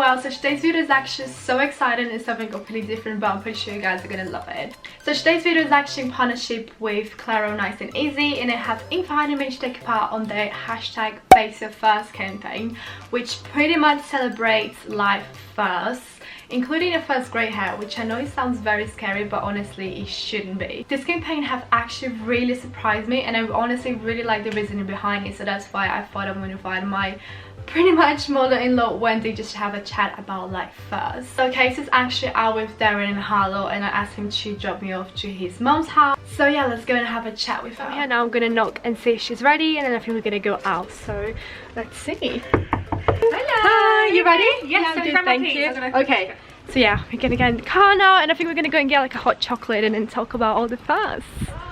well. So today's video is actually so exciting. It's something completely different, but I'm pretty sure you guys are gonna love it. So today's video is actually in partnership with Claro Nice and Easy, and it has infinite me to take part on their hashtag Face Your First campaign, which pretty much celebrates life first, including your first grey hair, which I know it sounds very scary, but honestly it shouldn't be. This campaign have actually really surprised me, and I honestly really like the reasoning behind it, so that's why I thought I'm going to invite my pretty much mother-in-law Wendy just to have a chat about life first. So Casey's actually out with Darren and Harlow, and I asked him to drop me off to his mom's house. So yeah, let's go and have a chat with her. Yeah, now I'm gonna knock and see if she's ready, and then I think we're gonna go out. So let's see. Hello. Hi, you ready? Yes, yeah, I'm good, thank you. Okay, so yeah, we're gonna get in the car now, and I think we're gonna go and get like a hot chocolate and then talk about all the firsts.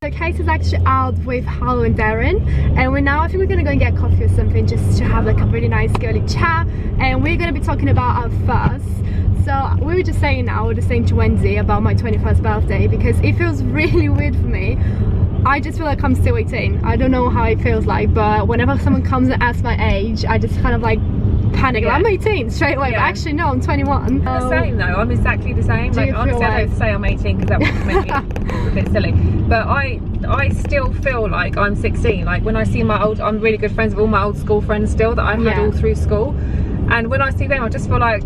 So Casey's actually out with Harlow and Darren, and I think we're gonna go and get coffee or something just to have like a really nice girly chat, and we're gonna be talking about our firsts. So we were just saying to Wendy about my 21st birthday, because it feels really weird for me. I just feel like I'm still 18. I don't know how it feels like, but whenever someone comes and asks my age, I just kind of like panic. Yeah. I'm 18 straight away, but actually no, I'm 21. I'm the same though. I'm exactly the same. Like honestly, I don't say I'm 18 because that would make me a bit silly. But I still feel like I'm 16. Like when I see I'm really good friends with all my old school friends still that I had all through school, and when I see them, I just feel like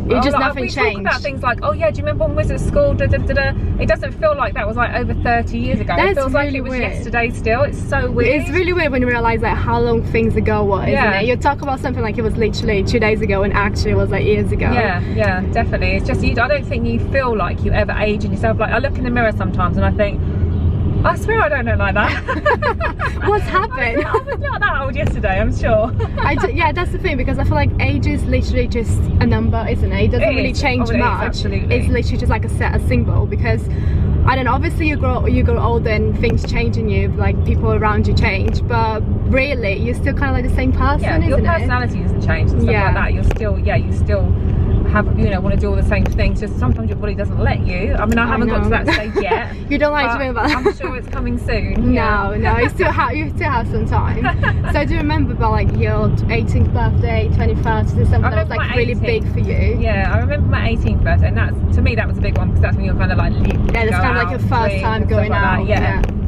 nothing we changed. talk about things like, oh yeah, do you remember when we was at school? Da, da, da, da. It doesn't feel like that was like over 30 years ago. That's it feels really like it was weird. yesterday still. It's so weird. It's really weird when you realise like how long things ago was, isn't it? You talk about something like it was literally 2 days ago, and actually it was like years ago. Yeah, definitely. It's just, I don't think you feel like you ever age in yourself. Like I look in the mirror sometimes and I think, I swear I don't look like that. What's happened? I was not that old yesterday, I'm sure. Yeah, that's the thing, because I feel like age is literally just a number, isn't it? It doesn't really change much. Absolutely. It's literally just like a symbol, because I don't know, obviously you grow older and things change in you, like people around you change, but really you're still kind of like the same person, isn't it? Your personality doesn't change and stuff like that. You still have, want to do all the same things, just sometimes your body doesn't let you. I mean, I haven't got to that stage yet. You don't like to remember that? I'm sure it's coming soon. No, you still have some time. So do you remember about like your 18th birthday, 21st, is something that was like really big for you? Yeah, I remember my 18th birthday, and that's, to me, that was a big one, because that's when you're kind of like that's kind of like your first time going out.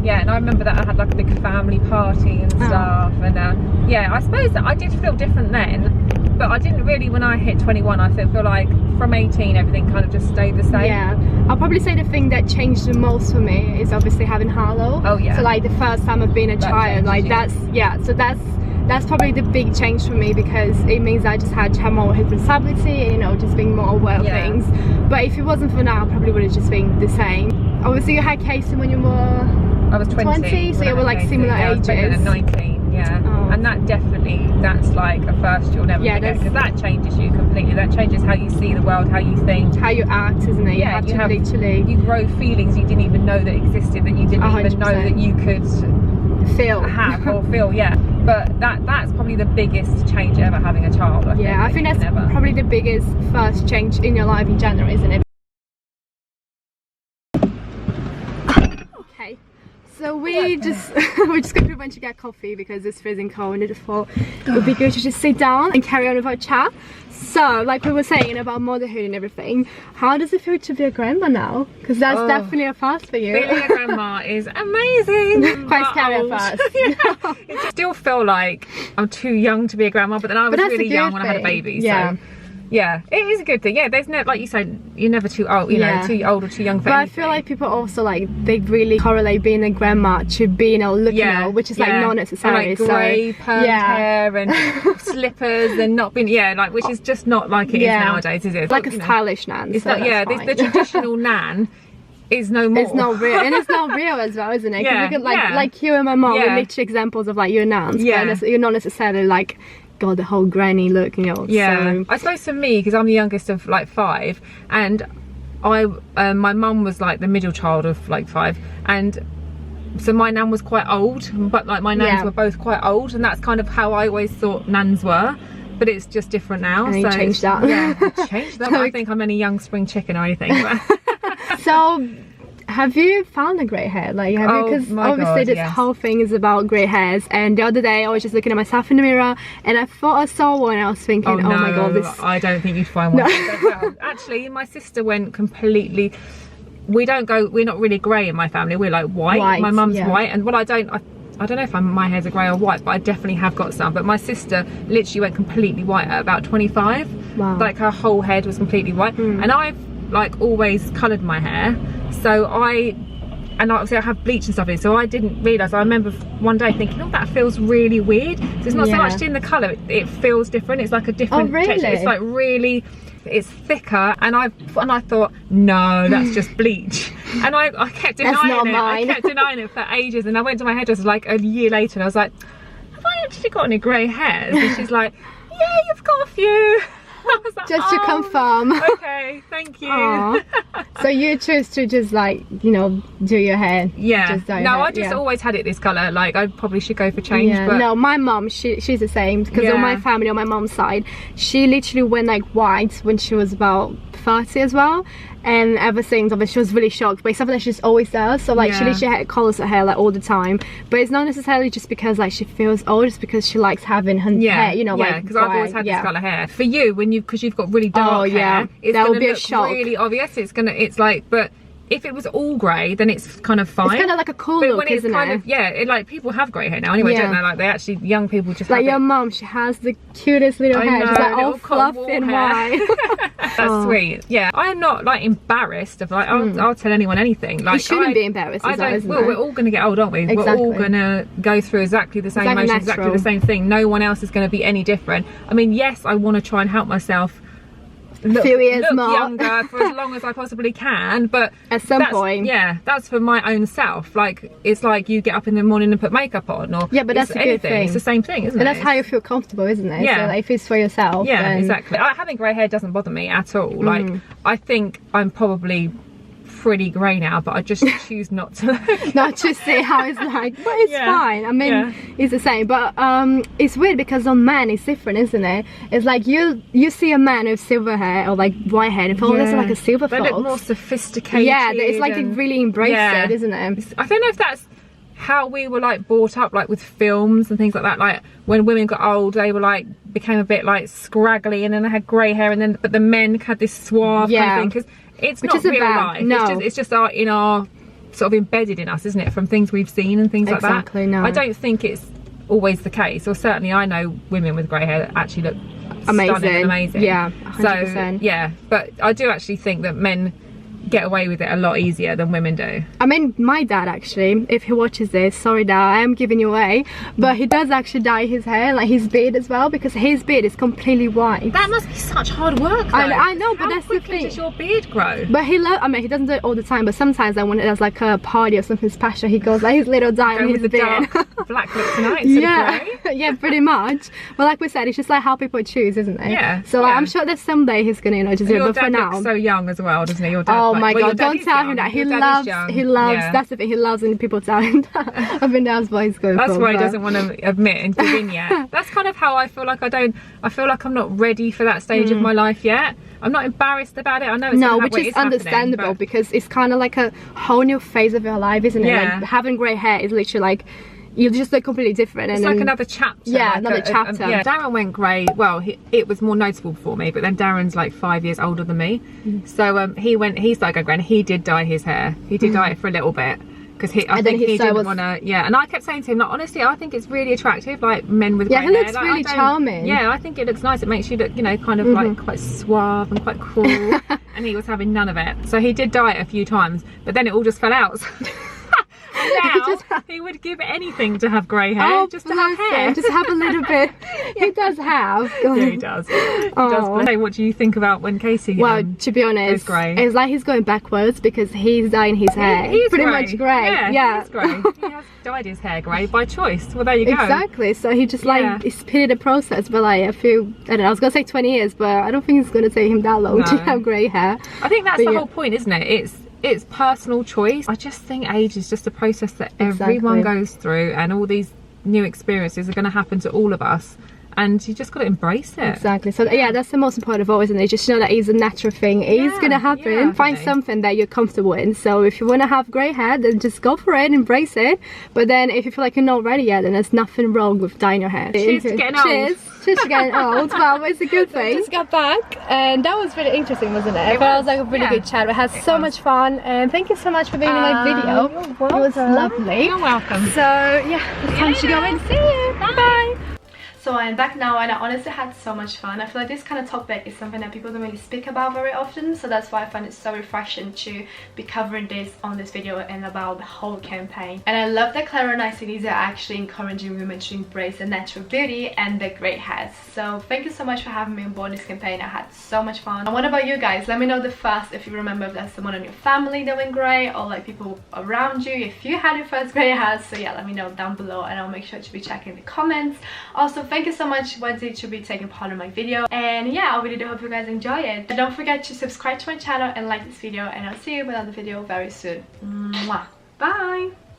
Yeah, and I remember that I had like a big family party and stuff, and yeah, I suppose that I did feel different then, but I didn't really when I hit 21. I feel like from 18 everything kind of just stayed the same. Yeah, I'll probably say the thing that changed the most for me is obviously having Harlow. Oh yeah. So like the first time of being a child, like that's probably the big change for me, because it means I just had to have more responsibility and just being more aware of things. But if it wasn't for now, I probably would have just been the same. Obviously you had Casey when you were I was 20 so you were like similar ages. I was 19, and that's like a first you'll never forget, because that changes you completely. That changes how you see the world, how you think, how you act, isn't it? You grow feelings you didn't even know that existed, that you didn't 100%. Even know that you could feel. But that's probably the biggest change ever, having a child. I think that's probably the biggest first change in your life in general, isn't it? Okay, so we're just going to eventually get coffee because it's freezing cold, and I just thought it would be good to just sit down and carry on with our chat. So like we were saying about motherhood and everything, how does it feel to be a grandma now? Because that's definitely a first for you. Being a grandma is amazing. Quite scary at first. I still feel like I'm too young to be a grandma, but then I was really young when I had a baby. So yeah, it is a good thing. Yeah, there's no, like you said, you're never too old, too old or too young for anything. But I feel like people also they really correlate being a grandma to being looking old, which is like not necessary. And, like grey permed hair and slippers and not being which is just not like it is nowadays, is it? It's like a stylish nan. It's the traditional nan is no more. It's not real, and it's not real as well, isn't it? Because like you and my mom, we're literally examples of like your nans. But you're not necessarily like got the whole granny look, So I suppose for me, because I'm the youngest of like 5, and my mum was like the middle child of like 5, and so my nan was quite old, but like my nans were both quite old, and that's kind of how I always thought nans were, but it's just different now. And so changed that. Changed that. I don't think I'm any young spring chicken or anything. So Have you found a grey hair? Like, have you? Because obviously this whole thing is about grey hairs. And the other day I was just looking at myself in the mirror, and I thought I saw one. And I was thinking, oh my god, this. I don't think you'd find one. No. Actually, my sister went completely. We're not really grey in my family. We're like white. My mum's white, and well, I don't know if my hairs are grey or white, but I definitely have got some. But my sister literally went completely white at about 25. Wow. Like her whole head was completely white. And I've like always coloured my hair, so obviously I have bleach and stuff in, so I didn't realise. I remember one day thinking, oh, that feels really weird. So it's not so much in the colour, it feels different. It's like a different texture. It's like really, it's thicker, and I thought, no, that's just bleach. And I kept denying it. I kept denying it for ages, and I went to my hairdresser like a year later, and I was like, have I actually got any grey hairs? And she's like, yeah, you've got a few. Like, just to confirm. Okay, thank you. So you choose to just like, you know, do your hair. Yeah. I just always had it this colour. Like I probably should go for change. But no, my mum, she's the same, because on my family, on my mum's side, she literally went like white when she was about 30 as well. And ever since, obviously, she was really shocked, but it's something that she just always does. So like she literally colours her hair like all the time, but it's not necessarily just because like she feels old, it's because she likes having her hair, you know, like because I've always had this colour hair. For you, because you've got really dark hair, it's that gonna will be look a shock. Really obvious. It's like, but if it was all grey, then it's kind of fine. It's kind of like a cool look, isn't it? Like people have grey hair now anyway, don't they? Like they actually, young people just like your mum, she has the cutest little hair. She's like all fluffy and white. That's sweet. Yeah, I'm not like embarrassed of like, I'll tell anyone anything. Like you shouldn't be embarrassed. We're all going to get old, aren't we? Exactly. We're all going to go through exactly the same emotions, exactly the same thing. No one else is going to be any different. I mean, yes, I want to try and help myself look younger for as long as I possibly can, but at some point, that's for my own self. Like it's like you get up in the morning and put makeup on, or but that's a good thing. It's the same thing, isn't it? And that's how you feel comfortable, isn't it? So like, if it's for yourself, exactly. Having grey hair doesn't bother me at all. Like I think I'm probably pretty grey now, but I just choose not to not to see how it's like, but it's fine. I mean, it's the same, but it's weird because on men it's different, isn't it? It's like you see a man with silver hair or like white hair and it's like a silver fox. They look more sophisticated. It's like they really embrace it, isn't it? I don't know if that's how we were like brought up, like with films and things like that. Like when women got old, they were like became a bit like scraggly, and then they had grey hair, and then but the men had this suave kind of thing, because it's not real life. No. It's just in our sort of embedded in us, isn't it? From things we've seen and things like that. Exactly. No, I don't think it's always the case, or certainly I know women with grey hair that actually look amazing. Yeah, 100%. So yeah, but I do actually think that men get away with it a lot easier than women do. I mean, my dad actually, if he watches this, sorry Dad, I am giving you away, but he does actually dye his hair, like his beard as well, because his beard is completely white. That must be such hard work though. I know, but that's the thing. How quickly does your beard grow? But I mean, he doesn't do it all the time, but sometimes like, when there's like a party or something special, he goes like his little dye on his beard. Black look tonight instead of grey. Yeah, pretty much. But like we said, it's just like how people choose, isn't it? Yeah. So like, I'm sure that someday he's gonna, you know, just do it, but for now. Looks so young as well, doesn't he? Your dad, oh my god, don't tell him that. He loves, that's the thing, he loves when people tell him that. I've been down what he's going for. That's why he doesn't want to admit and give in yet. That's kind of how I feel like I feel like I'm not ready for that stage of my life yet. I'm not embarrassed about it. I know it's which is understandable, because it's kind of like a whole new phase of your life, isn't it? Like having grey hair is literally like, you just look completely different. It's like another chapter. Yeah, like another chapter. Darren went grey. Well, it was more noticeable before me, but then Darren's like 5 years older than me. So he started going grey, and he did dye his hair. He did dye it for a little bit, because I think he didn't want to. Yeah, and I kept saying to him, like, honestly, I think it's really attractive, like men with grey hair. Yeah, he looks really charming. Yeah, I think it looks nice. It makes you look, you know, kind of like quite suave and quite cool. And he was having none of it. So he did dye it a few times, but then it all just fell out. Now he would give anything to have grey hair, just to have hair, just have a little bit. He does have. Yeah, he does. Hey, what do you think about when Casey? Well, to be honest, it's like he's going backwards, because he's dyeing his hair. He's pretty much grey. Yeah, he's grey. He has dyed his hair grey by choice. Well, there you go. Exactly. So he just like speeded the process. But like I don't know. I was gonna say 20 years, but I don't think it's gonna take him that long to have grey hair. I think that's the whole point, isn't it? It's personal choice. I just think age is just a process that everyone goes through, and all these new experiences are going to happen to all of us, and you just got to embrace it. Exactly. So yeah, that's the most important of all, isn't it? Just know that it's a natural thing. It's gonna happen. Find something that you're comfortable in. So if you want to have grey hair, then just go for it, embrace it. But then if you feel like you're not ready yet, then there's nothing wrong with dyeing your hair. Cheers to getting old. Cheers to getting old. Well, it's a good thing. Just got back, and that was really interesting, wasn't it? But it was like a really good chat. We had so much fun, and thank you so much for being in my video. It was lovely. You're welcome. So yeah, it's time to go in. See you. Bye. So I'm back now, and I honestly had so much fun. I feel like this kind of topic is something that people don't really speak about very often, so that's why I find it so refreshing to be covering this on this video and about the whole campaign. And I love that Claro Nice and Easy are actually encouraging women to embrace their natural beauty and their great hairs. So thank you so much for having me on board this campaign. I had so much fun. And what about you guys? Let me know the first, if you remember, if there's someone in your family that went grey, or like people around you, if you had your first grey hairs. So yeah, let me know down below, and I'll make sure to be checking the comments. Also, thank you so much, Wednesday, to be taking part in my video. And yeah, I really do hope you guys enjoy it. And don't forget to subscribe to my channel and like this video, and I'll see you with another video very soon. Mwah. Bye.